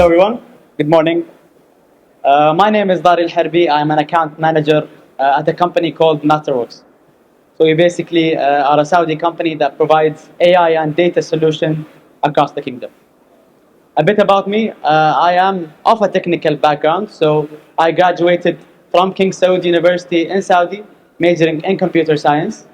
Hello everyone, good morning. My name is Dari Al-Harbi. I'm an account manager at a company called Masterworks. So we basically are a Saudi company that provides AI and data solution across the kingdom. A bit about me, I am of a technical background, so I graduated from King Saud University in Saudi, majoring in computer science.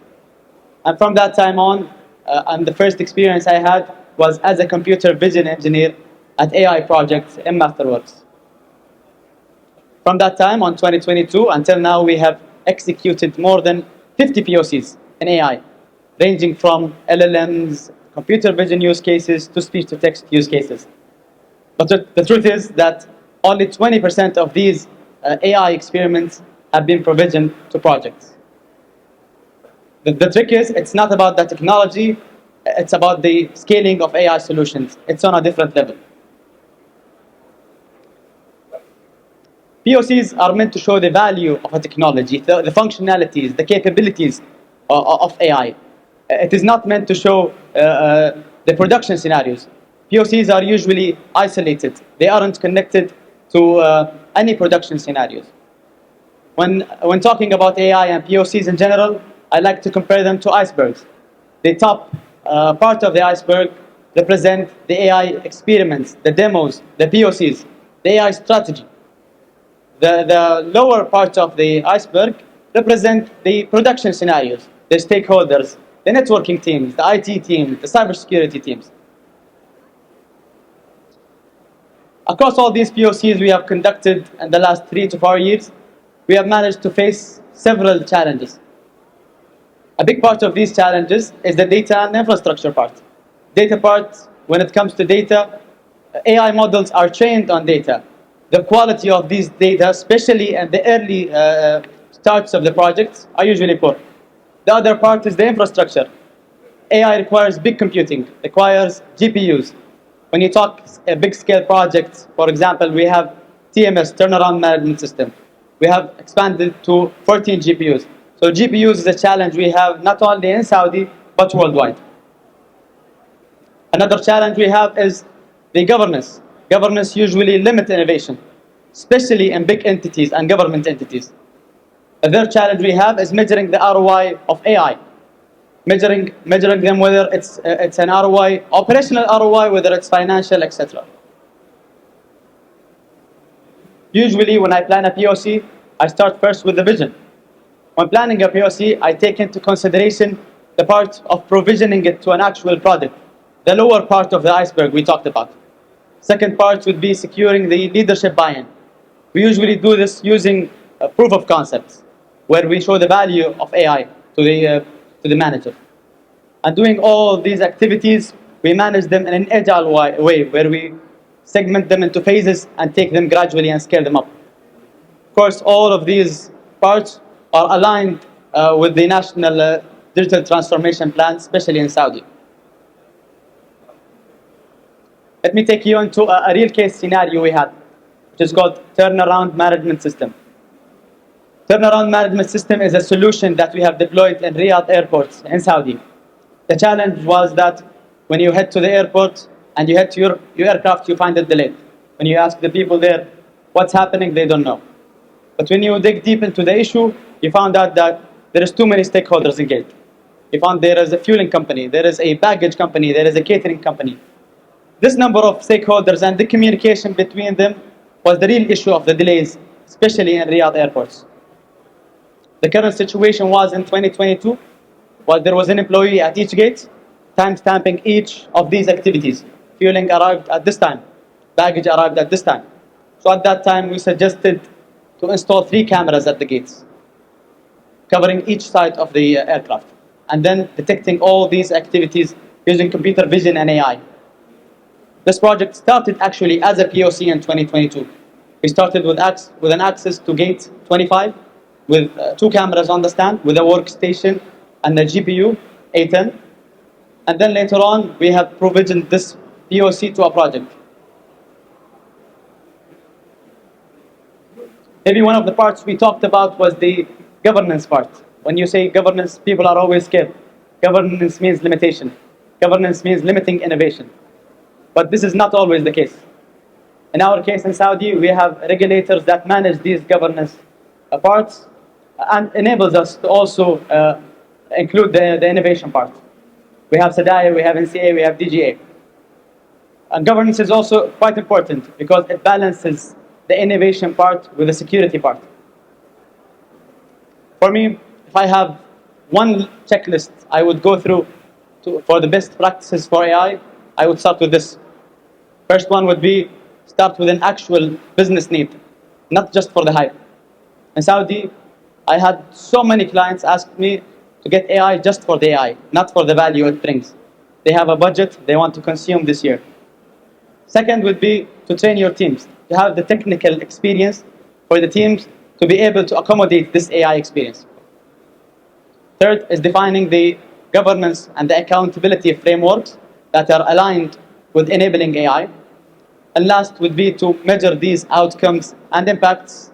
And from that time on, and the first experience I had was as a computer vision engineer at AI projects in Masterworks. From that time on 2022 until now, we have executed more than 50 POCs in AI, ranging from LLMs, computer vision use cases, to speech-to-text use cases. But the truth is that only 20% of these AI experiments have been provisioned to projects. The trick is, it's not about the technology, it's about the scaling of AI solutions. It's on a different level. POCs are meant to show the value of a technology, the functionalities, the capabilities of AI. It is not meant to show the production scenarios. POCs are usually isolated. They aren't connected to any production scenarios. When talking about AI and POCs in general, I like to compare them to icebergs. The top part of the iceberg represent the AI experiments, the demos, the POCs, the AI strategy. The lower part of the iceberg represent the production scenarios, the stakeholders, the networking teams, the IT team, the cybersecurity teams. Across all these POCs we have conducted in the last 3 to 4 years, we have managed to face several challenges. A big part of these challenges is the data and infrastructure part. Data part, when it comes to data, AI models are trained on data. The quality of these data, especially at the early starts of the projects, are usually poor. The other part is the infrastructure. AI requires big computing, requires GPUs. When you talk a big scale project, for example, we have TMS, turnaround management system. We have expanded to 14 GPUs. So GPUs is a challenge we have not only in Saudi, but worldwide. Another challenge we have is the governance. Governance usually limits innovation, especially in big entities and government entities. A third challenge we have is measuring the ROI of AI. Measuring them, whether it's an ROI, operational ROI, whether it's financial, etc. Usually when I plan a POC, I start first with the vision. When planning a POC, I take into consideration the part of provisioning it to an actual product, the lower part of the iceberg we talked about. Second part would be securing the leadership buy-in. We usually do this using proof of concepts, where we show the value of AI to the manager. And doing all these activities, we manage them in an agile way, where we segment them into phases and take them gradually and scale them up. Of course, all of these parts are aligned with the National Digital Transformation Plan, especially in Saudi. Let me take you into a real case scenario we had, which is called Turnaround Management System. Turnaround Management System is a solution that we have deployed in Riyadh airports in Saudi. The challenge was that when you head to the airport and you head to your aircraft, you find it delayed. When you ask the people there what's happening, they don't know. But when you dig deep into the issue, you found out that there is too many stakeholders engaged. You found there is a fueling company, there is a baggage company, there is a catering company. This number of stakeholders and the communication between them was the real issue of the delays, especially in Riyadh airports. The current situation was in 2022, there was an employee at each gate, time-stamping each of these activities. Fueling arrived at this time, baggage arrived at this time. So at that time, we suggested to install 3 cameras at the gates, covering each side of the aircraft, and then detecting all these activities using computer vision and AI. This project started actually as a POC in 2022. We started with an access to gate 25, with 2 cameras on the stand, with a workstation and a GPU A10. And then later on, we have provisioned this POC to a project. Maybe one of the parts we talked about was the governance part. When you say governance, people are always scared. Governance means limitation. Governance means limiting innovation. But this is not always the case. In our case in Saudi, we have regulators that manage these governance parts and enables us to also include the innovation part. We have SADAIA, we have NCA, we have DGA. And governance is also quite important because it balances the innovation part with the security part. For me, if I have one checklist I would go through for the best practices for AI, I would start with this. First one would be start with an actual business need, not just for the hype. In Saudi, I had so many clients ask me to get AI just for the AI, not for the value it brings. They have a budget they want to consume this year. Second would be to train your teams, to have the technical experience for the teams to be able to accommodate this AI experience. Third is defining the governance and the accountability frameworks that are aligned with enabling AI. And last would be to measure these outcomes and impacts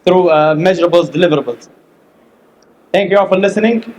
through measurables, deliverables. Thank you all for listening.